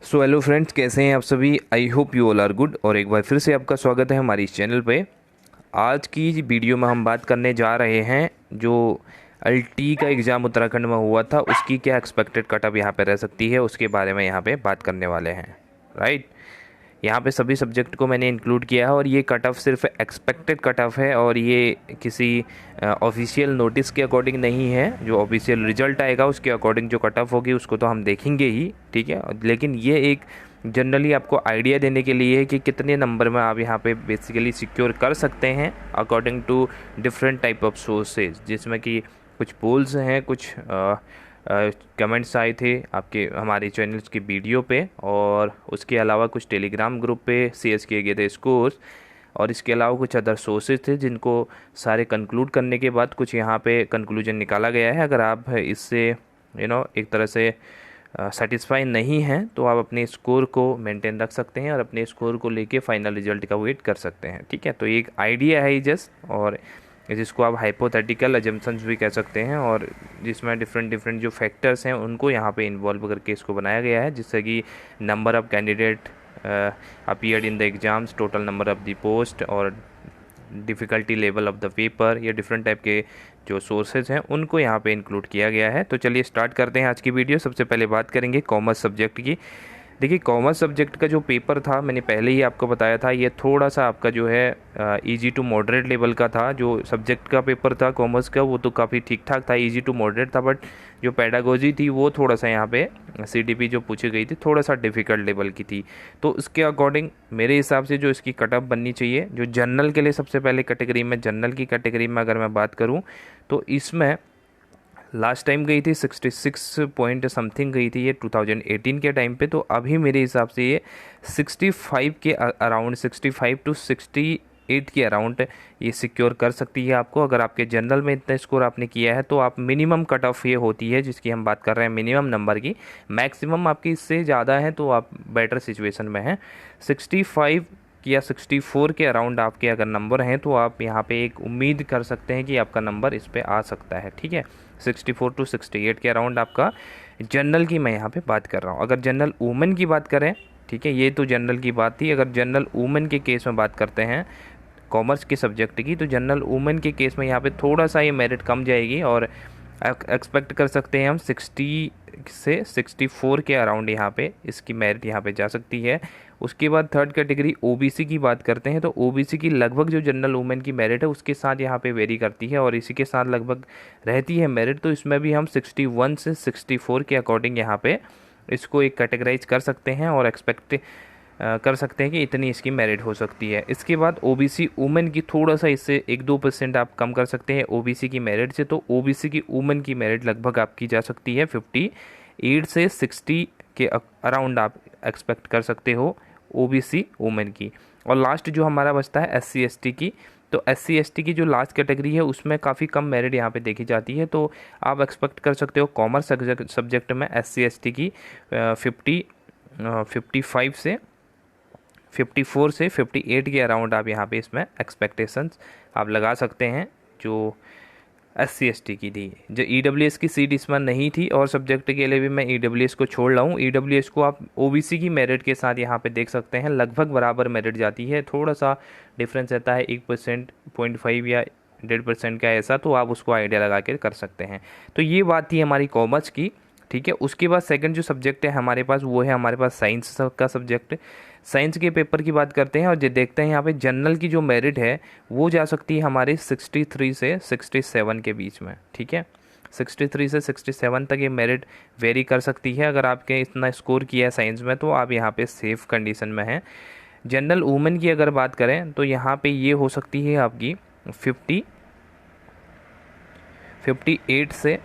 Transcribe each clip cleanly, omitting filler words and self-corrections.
So hello friends, कैसे हैं आप सभी। I hope you all are good. और एक बार फिर से आपका स्वागत है हमारी इस चैनल पे। आज की वीडियो में हम बात करने जा रहे हैं जो LT का एग्ज़ाम उत्तराखंड में हुआ था उसकी क्या एक्सपेक्टेड कटअप यहाँ पे रह सकती है, उसके बारे में यहाँ पे बात करने वाले हैं। राइट, यहाँ पे सभी सब्जेक्ट को मैंने इंक्लूड किया है और ये कट ऑफ सिर्फ एक्सपेक्टेड कट ऑफ है और ये किसी ऑफिशियल नोटिस के अकॉर्डिंग नहीं है। जो ऑफिशियल रिजल्ट आएगा उसके अकॉर्डिंग जो कट ऑफ होगी उसको तो हम देखेंगे ही, ठीक है। लेकिन ये एक जनरली आपको आइडिया देने के लिए है कि कितने नंबर में आप यहाँ पे बेसिकली सिक्योर कर सकते हैं according to different type of sources, जिसमें कि कुछ पोल्स हैं, कुछ कमेंट्स आए थे आपके हमारे चैनल्स की वीडियो पे, और उसके अलावा कुछ टेलीग्राम ग्रुप पे शेयर किए गए थे स्कोर्स, और इसके अलावा कुछ अदर सोर्सेज थे जिनको सारे कंक्लूड करने के बाद कुछ यहाँ पे कंक्लूजन निकाला गया है। अगर आप इससे एक तरह से सेटिस्फाई नहीं हैं तो आप अपने स्कोर को मेंटेन रख सकते हैं और अपने स्कोर को लेके फाइनल रिजल्ट का वेट कर सकते हैं, ठीक है। तो ये एक आइडिया है जस्ट, और जिसको आप हाइपोथेटिकल अजम्पशंस भी कह सकते हैं, और जिसमें डिफरेंट जो फैक्टर्स हैं उनको यहाँ पे इन्वॉल्व करके इसको बनाया गया है, जिससे कि number of candidate appeared in the exams, total number of the post, और difficulty level of the paper, ये डिफरेंट टाइप के जो सोर्सेज हैं उनको यहाँ पे इंक्लूड किया गया है। तो चलिए स्टार्ट करते हैं आज की वीडियो। सबसे पहले बात करेंगे कॉमर्स सब्जेक्ट की। देखिए, कॉमर्स सब्जेक्ट का जो पेपर था मैंने पहले ही आपको बताया था, ये थोड़ा सा आपका जो है इजी टू मॉडरेट लेवल का था। जो सब्जेक्ट का पेपर था कॉमर्स का वो तो काफ़ी ठीक ठाक था, इजी टू मॉडरेट था, बट जो पेडागोजी थी वो थोड़ा सा यहाँ पे CDP जो पूछी गई थी थोड़ा सा डिफ़िकल्ट लेवल की थी। तो उसके अकॉर्डिंग मेरे हिसाब से जो इसकी कटअप बननी चाहिए, जो जनरल के लिए सबसे पहले कैटेगरी में, जनरल की कैटेगरी में अगर मैं बात करूँ तो इसमें लास्ट टाइम गई थी 66 पॉइंट समथिंग गई थी ये 2018 के टाइम पे। तो अभी मेरे हिसाब से ये 65 के अराउंड, 65 टू 68 के अराउंड ये सिक्योर कर सकती है आपको। अगर आपके जनरल में इतना स्कोर आपने किया है तो आप मिनिमम कट ऑफ ये होती है जिसकी हम बात कर रहे हैं, मिनिमम नंबर की। मैक्सिमम आपकी इससे ज़्यादा है तो आप बेटर सिचुएशन में हैं। 65 या 64 के अराउंड आपके अगर नंबर हैं तो आप यहाँ पे एक उम्मीद कर सकते हैं कि आपका नंबर इस पे आ सकता है, ठीक है। 64 टू 68 के अराउंड आपका जनरल की मैं यहाँ पे बात कर रहा हूँ। अगर जनरल वुमेन की बात करें, ठीक है, ये तो जनरल की बात थी। अगर जनरल वुमेन के केस में बात करते हैं कॉमर्स के सब्जेक्ट की, तो जनरल वुमेन के केस में यहाँ पे थोड़ा सा ये मेरिट कम जाएगी और एक्सपेक्ट कर सकते हैं हम 60 से 64 के अराउंड यहाँ पे इसकी मेरिट यहाँ पे जा सकती है। उसके बाद थर्ड कैटेगरी OBC की बात करते हैं तो OBC की लगभग जो जनरल वुमेन की मेरिट है उसके साथ यहाँ पे वेरी करती है और इसी के साथ लगभग रहती है मेरिट। तो इसमें भी हम 61 से 64 के अकॉर्डिंग यहाँ पे इसको एक कैटेगराइज कर सकते हैं और एक्सपेक्ट कर सकते हैं कि इतनी इसकी मेरिट हो सकती है। इसके बाद OBC वुमेन की थोड़ा सा इससे 1-2% आप कम कर सकते हैं OBC की मेरिट से। तो OBC की वुमेन की मेरिट लगभग आपकी जा सकती है 58 से 60 के अराउंड आप एक्सपेक्ट कर सकते हो OBC वुमेन की। और लास्ट जो हमारा बचता है SC ST की, तो SC ST की जो लास्ट कैटेगरी है उसमें काफ़ी कम मेरिट यहाँ पे देखी जाती है। तो आप एक्सपेक्ट कर सकते हो कॉमर्स सब्जेक्ट में SC ST की 55 से 54 से 58 के अराउंड आप यहाँ पे इसमें एक्सपेक्टेशंस आप लगा सकते हैं जो SC ST की थी। जो EWS की सीट इसमें नहीं थी और सब्जेक्ट के लिए भी मैं EWS को छोड़ रहा हूँ। EWS को आप OBC की मेरिट के साथ यहाँ पे देख सकते हैं, लगभग बराबर मेरिट जाती है, थोड़ा सा डिफरेंस रहता है 1%, 0.5 या 1.5% का ऐसा, तो आप उसको आइडिया लगा के कर सकते हैं। तो ये बात थी हमारी कॉमर्स की, ठीक है। उसके बाद सेकंड जो सब्जेक्ट है हमारे पास वो है हमारे पास साइंस का सब्जेक्ट। साइंस के पेपर की बात करते हैं और जो देखते हैं यहाँ पे जनरल की जो मेरिट है वो जा सकती है हमारी 63 से 67 के बीच में, ठीक है। 63 से 67 तक ये मेरिट वेरी कर सकती है। अगर आपके इतना स्कोर किया है साइंस में तो आप यहाँ पे सेफ कंडीशन में हैं। जनरल वुमेन की अगर बात करें तो यहाँ पे ये हो सकती है आपकी 58 से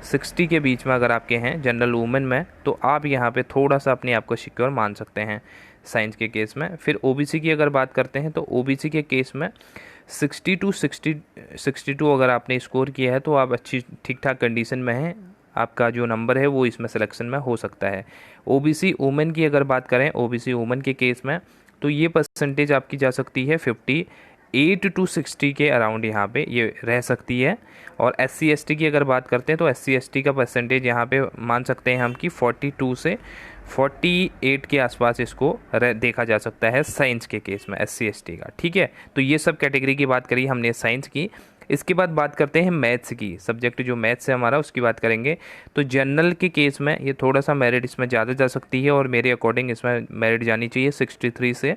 60 के बीच में अगर आपके हैं जनरल वुमेन में, तो आप यहाँ पे थोड़ा सा अपने आप को सिक्योर मान सकते हैं साइंस के केस में। फिर OBC की अगर बात करते हैं तो OBC के केस में 62 अगर आपने स्कोर किया है तो आप अच्छी ठीक ठाक कंडीशन में हैं, आपका जो नंबर है वो इसमें सिलेक्शन में हो सकता है। OBC वुमेन की अगर बात करें, OBC वुमेन के केस में तो ये परसेंटेज आपकी जा सकती है 58 टू 60 के अराउंड यहाँ पे ये रह सकती है। और SC ST की अगर बात करते हैं तो SC ST का परसेंटेज यहाँ पे मान सकते हैं हम कि 42 से 48 के आसपास इसको देखा जा सकता है साइंस के केस में, SC ST का। ठीक है, तो ये सब कैटेगरी की बात करी हमने साइंस की। इसके बाद बात करते हैं मैथ्स की, सब्जेक्ट जो मैथ्स है हमारा उसकी बात करेंगे। तो जनरल के केस में ये थोड़ा सा मेरिट इसमें ज़्यादा जा सकती है और मेरे अकॉर्डिंग इसमें मेरिट जानी चाहिए 63 से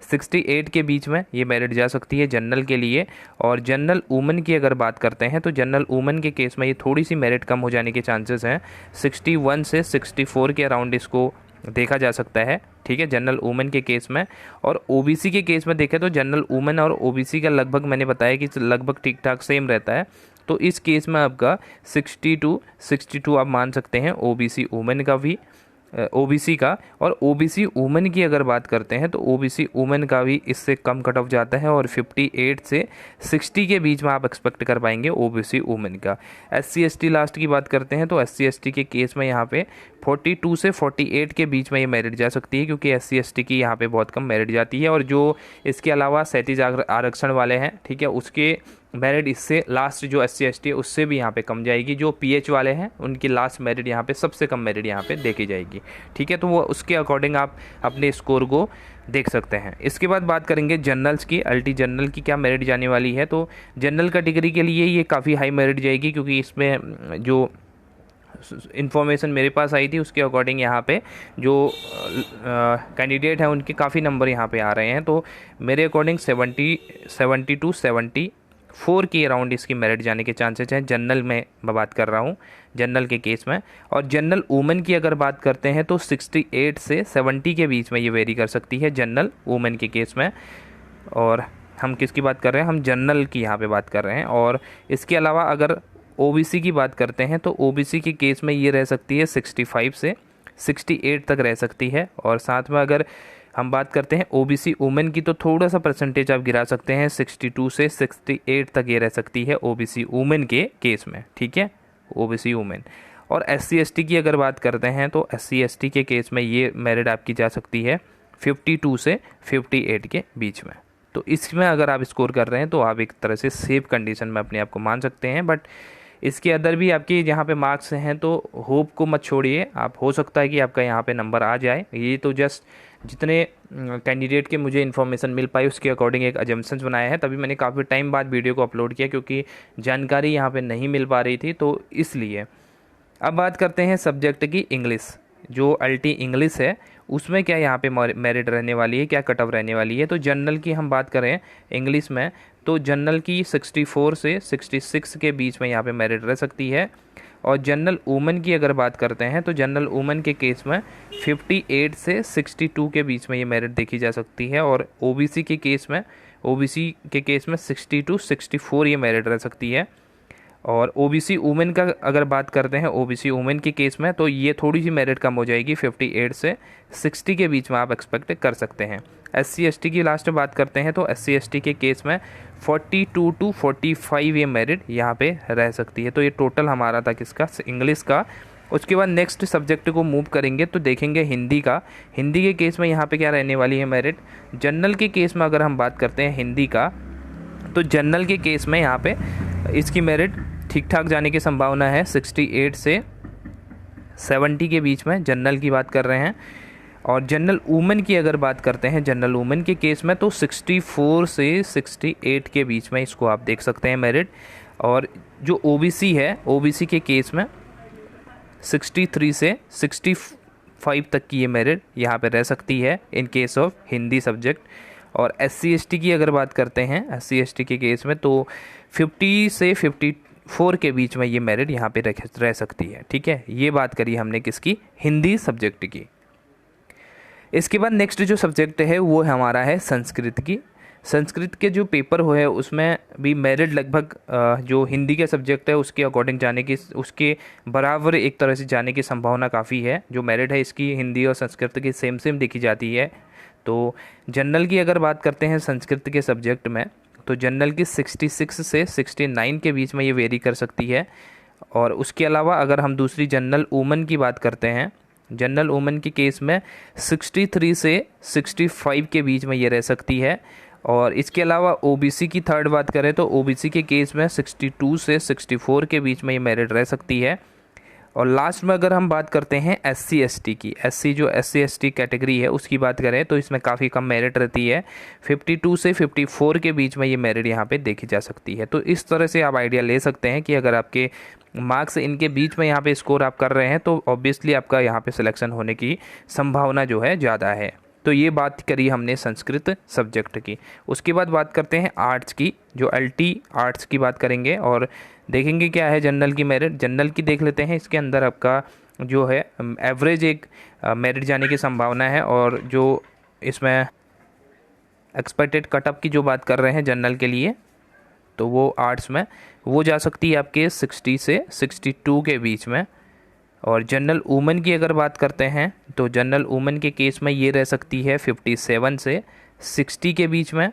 68 के बीच में ये मेरिट जा सकती है जनरल के लिए। और जनरल वुमेन की अगर बात करते हैं तो जनरल वुमेन के केस में ये थोड़ी सी मेरिट कम हो जाने के चांसेस हैं, 61 से 64 के अराउंड इसको देखा जा सकता है। ठीक है, जनरल वुमेन के केस में। और OBC के केस में देखें तो जनरल वुमेन और OBC का लगभग मैंने बताया कि लगभग ठीक ठाक सेम रहता है। तो इस केस में आपका 62 आप मान सकते हैं OBC वुमेन का भी, OBC का। और OBC वुमेन की अगर बात करते हैं तो OBC वुमेन का भी इससे कम कट ऑफ जाता है और 58 से 60 के बीच में आप एक्सपेक्ट कर पाएंगे OBC वुमेन का। SC ST लास्ट की बात करते हैं तो SC ST के केस में यहाँ पे 42 से 48 के बीच में ये मेरिट जा सकती है, क्योंकि SC ST की यहाँ पे बहुत कम मेरिट जाती है। और जो इसके अलावा 37 आरक्षण वाले हैं, ठीक है, उसके मेरिट इससे लास्ट जो SC ST है उससे भी यहाँ पे कम जाएगी। जो PH वाले हैं उनकी लास्ट मेरिट यहाँ पे सबसे कम मेरिट यहाँ पे देखी जाएगी। ठीक है, तो वो उसके अकॉर्डिंग आप अपने स्कोर को देख सकते हैं। इसके बाद बात करेंगे जनरल्स की, अल्टी जनरल की क्या मेरिट जाने वाली है। तो जनरल कैटेगरी के लिए ये काफ़ी हाई मेरिट जाएगी, क्योंकि इसमें जो इन्फॉर्मेशन मेरे पास आई थी उसके अकॉर्डिंग यहाँ पे जो कैंडिडेट हैं उनके काफ़ी नंबर यहाँ पे आ रहे हैं। तो मेरे अकॉर्डिंग 72 74 के अराउंड इसकी मेरिट जाने के चांसेस हैं, जनरल में मैं बात कर रहा हूँ, जनरल के केस में। और जनरल वुमेन की अगर बात करते हैं तो 68 से 70 के बीच में ये वेरी कर सकती है जनरल वुमेन के केस में। और हम किसकी बात कर रहे हैं, हम जनरल की यहाँ पे बात कर रहे हैं। और इसके अलावा अगर OBC की बात करते हैं तो OBC के केस में ये रह सकती है 65 से 68 तक रह सकती है। और साथ में अगर हम बात करते हैं OBC वुमेन की तो थोड़ा सा परसेंटेज आप गिरा सकते हैं, 62 से 68 तक ये रह सकती है OBC वुमेन के केस में। ठीक है, OBC वुमेन। और SC ST की अगर बात करते हैं तो SC ST के केस में ये मेरिट आपकी जा सकती है 52 से 58 के बीच में। तो इसमें अगर आप स्कोर कर रहे हैं तो आप एक तरह से सेफ कंडीशन में अपने आप को मान सकते हैं। बट इसके अंदर भी आपके यहाँ पे मार्क्स हैं तो होप को मत छोड़िए, आप हो सकता है कि आपका यहाँ पे नंबर आ जाए। ये तो जस्ट जितने कैंडिडेट के मुझे इन्फॉर्मेशन मिल पाई उसके अकॉर्डिंग एक अजम्पशंस बनाया है, तभी मैंने काफ़ी टाइम बाद वीडियो को अपलोड किया, क्योंकि जानकारी यहाँ पे नहीं मिल पा रही थी, तो इसलिए। अब बात करते हैं सब्जेक्ट की इंग्लिश, जो अल्टी इंग्लिश है उसमें क्या यहाँ पे मेरिट रहने वाली है, क्या कट ऑफ रहने वाली है। तो जनरल की हम बात करें इंग्लिश में तो जनरल की 64 से 66 के बीच में यहाँ पे मेरिट रह सकती है। और जनरल वुमेन की अगर बात करते हैं तो जनरल वुमेन के केस में 58 से 62 के बीच में ये मेरिट देखी जा सकती है। और OBC के केस में 62 64 ये मेरिट रह सकती है। और OBC वुमेन का अगर बात करते हैं OBC वुमेन के केस में तो ये थोड़ी सी मेरिट कम हो जाएगी, 58 से 60 के बीच में आप एक्सपेक्ट कर सकते हैं। SC ST की लास्ट में बात करते हैं तो SC ST के केस में 42 टू 45 ये मेरिट यहाँ पे रह सकती है। तो ये टोटल हमारा था किसका, इंग्लिश का। उसके बाद नेक्स्ट सब्जेक्ट को मूव करेंगे तो देखेंगे हिंदी का। हिंदी के केस में यहाँ पे क्या रहने वाली है मेरिट। जनरल के केस में अगर हम बात करते हैं हिंदी का तो जनरल के केस में यहाँ पे इसकी मेरिट ठीक ठाक जाने की संभावना है, 68 से 70 के बीच में जनरल की बात कर रहे हैं। और जनरल वुमेन की अगर बात करते हैं जनरल वुमेन के केस में तो 64 से 68 के बीच में इसको आप देख सकते हैं मेरिट। और जो OBC है OBC के केस में 63 से 65 तक की ये मेरिट यहाँ पे रह सकती है in case of Hindi subject. और SC ST की अगर बात करते हैं SC ST के केस में तो 50 से 54 के बीच में ये मेरिट यहाँ पे रह सकती है। ठीक है, ये बात करी हमने किसकी, हिंदी सब्जेक्ट की। इसके बाद नेक्स्ट जो सब्जेक्ट है वो हमारा है संस्कृत की। संस्कृत के जो पेपर हुए उसमें भी मेरिट लगभग जो हिंदी के सब्जेक्ट है उसके अकॉर्डिंग जाने की, उसके बराबर एक तरह से जाने की संभावना काफ़ी है। जो मेरिट है इसकी हिंदी और संस्कृत की सेम देखी जाती है। तो जनरल की अगर बात करते हैं संस्कृत के सब्जेक्ट में तो जनरल की 66 से 69 के बीच में ये वेरी कर सकती है। और उसके अलावा अगर हम दूसरी जनरल वुमेन की बात करते हैं, जनरल वुमेन के केस में 63 से 65 के बीच में ये रह सकती है। और इसके अलावा OBC की थर्ड बात करें तो OBC के केस में 62 से 64 के बीच में ये मेरिट रह सकती है। और लास्ट में अगर हम बात करते हैं SC ST की, SC ST कैटेगरी है उसकी बात करें तो इसमें काफ़ी कम मेरिट रहती है, 52 से 54 के बीच में ये मेरिट यहाँ पे देखी जा सकती है। तो इस तरह से आप आइडिया ले सकते हैं कि अगर आपके मार्क्स इनके बीच में यहाँ पे स्कोर आप कर रहे हैं तो ऑब्वियसली आपका यहाँ पे सिलेक्शन होने की संभावना जो है ज़्यादा है। तो ये बात करी हमने संस्कृत सब्जेक्ट की। उसके बाद बात करते हैं आर्ट्स की, जो LT आर्ट्स की बात करेंगे और देखेंगे क्या है जनरल की मेरिट। जनरल की देख लेते हैं, इसके अंदर आपका जो है एवरेज एक मेरिट जाने की संभावना है और जो इसमें एक्सपेक्टेड कटअप की जो बात कर रहे हैं जनरल के लिए तो वो आर्ट्स में वो जा सकती है आपके 60 से 62 के बीच में। और जनरल वुमेन की अगर बात करते हैं तो जनरल वुमेन के केस में ये रह सकती है 57 से 60 के बीच में।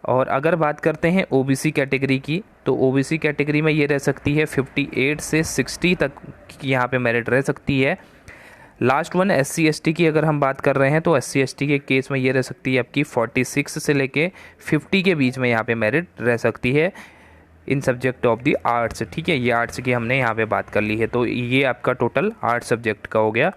और अगर बात करते हैं OBC कैटेगरी की तो OBC कैटेगरी में ये रह सकती है 58 से 60 तक की यहाँ पे मेरिट रह सकती है। लास्ट वन SC ST की अगर हम बात कर रहे हैं तो SC ST के केस में ये रह सकती है आपकी 46 से लेके 50 के बीच में यहाँ पे मेरिट रह सकती है इन सब्जेक्ट ऑफ द आर्ट्स। ठीक है, ये आर्ट्स की हमने यहाँ पे बात कर ली है। तो ये आपका टोटल आर्ट्स सब्जेक्ट का हो गया।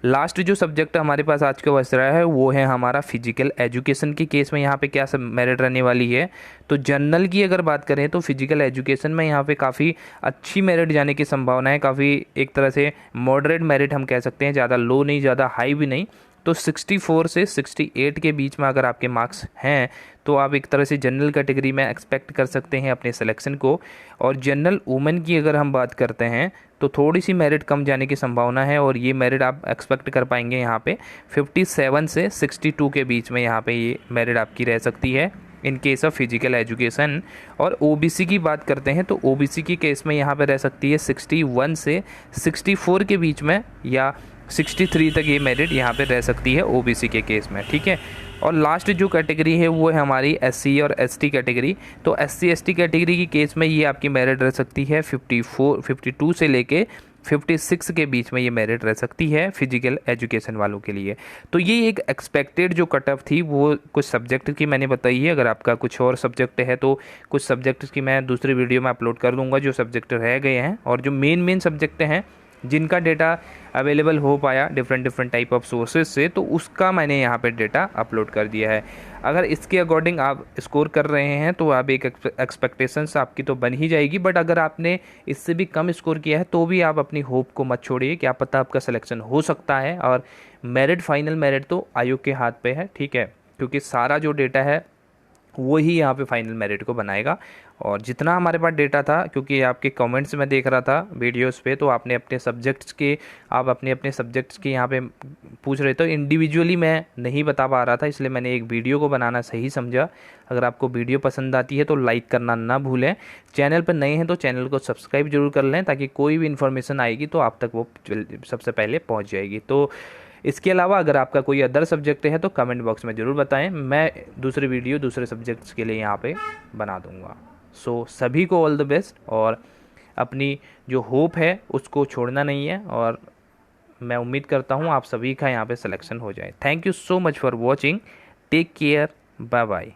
लास्ट जो सब्जेक्ट हमारे पास आज का बच रहा है वो है हमारा फिजिकल एजुकेशन के केस में यहाँ पे क्या सब मेरिट रहने वाली है। तो जनरल की अगर बात करें तो फिजिकल एजुकेशन में यहाँ पे काफ़ी अच्छी मेरिट जाने की संभावना है, काफ़ी एक तरह से मॉडरेट मेरिट हम कह सकते हैं, ज़्यादा लो नहीं ज़्यादा हाई भी नहीं। तो 64 से 68 के बीच में अगर आपके मार्क्स हैं तो आप एक तरह से जनरल कैटेगरी में एक्सपेक्ट कर सकते हैं अपने सिलेक्शन को। और जनरल वुमेन की अगर हम बात करते हैं तो थोड़ी सी मेरिट कम जाने की संभावना है और ये मेरिट आप एक्सपेक्ट कर पाएंगे यहाँ पे 57 से 62 के बीच में यहाँ पे ये मेरिट आपकी रह सकती है in case of physical education. और OBC की बात करते हैं तो OBC की केस में यहाँ पे रह सकती है 61 से 64 के बीच में या 63 तक ये मेरिट यहाँ पे रह सकती है OBC के केस में। ठीक है, और लास्ट जो कैटेगरी है वो है हमारी SC और ST कैटेगरी। तो SC ST कैटेगरी की केस में ये आपकी मेरिट रह सकती है 52 से लेके 56 के बीच में ये मेरिट रह सकती है फिजिकल एजुकेशन वालों के लिए। तो ये एक एक्सपेक्टेड जो कट ऑफ थी वो कुछ सब्जेक्ट की मैंने बताई है। अगर आपका कुछ और सब्जेक्ट है तो कुछ सब्जेक्ट्स की मैं दूसरी वीडियो में अपलोड कर दूंगा जो सब्जेक्ट रह गए हैं और जो मेन सब्जेक्ट हैं जिनका डेटा अवेलेबल हो पाया डिफरेंट टाइप ऑफ सोर्सेज से, तो उसका मैंने यहाँ पे डेटा अपलोड कर दिया है। अगर इसके अकॉर्डिंग आप स्कोर कर रहे हैं तो आप एक एक्सपेक्टेशंस आपकी तो बन ही जाएगी, बट अगर आपने इससे भी कम स्कोर किया है तो भी आप अपनी होप को मत छोड़िए, क्या पता आपका सिलेक्शन हो सकता है। और मेरिट फाइनल मेरिट तो आयोग के हाथ पे है, ठीक है, क्योंकि सारा जो डेटा है वो ही यहाँ पे फाइनल मेरिट को बनाएगा। और जितना हमारे पास डेटा था, क्योंकि आपके कमेंट्स में देख रहा था वीडियोस पे, तो आपने अपने सब्जेक्ट्स के आप अपने सब्जेक्ट्स के यहाँ पे पूछ रहे थे, इंडिविजुअली मैं नहीं बता पा रहा था, इसलिए मैंने एक वीडियो को बनाना सही समझा। अगर आपको वीडियो पसंद आती है तो लाइक करना ना भूलें, चैनल पर नए हैं तो चैनल को सब्सक्राइब जरूर कर लें ताकि कोई भी इन्फॉर्मेशन आएगी तो आप तक वो सबसे पहले पहुँच जाएगी। तो इसके अलावा अगर आपका कोई अदर सब्जेक्ट है तो कमेंट बॉक्स में ज़रूर बताएं, मैं दूसरी वीडियो दूसरे सब्जेक्ट्स के लिए यहाँ पे बना दूँगा। सो सभी को ऑल द बेस्ट, और अपनी जो होप है उसको छोड़ना नहीं है, और मैं उम्मीद करता हूँ आप सभी का यहाँ पे सिलेक्शन हो जाए। Thank you so much for watching, take care, bye bye.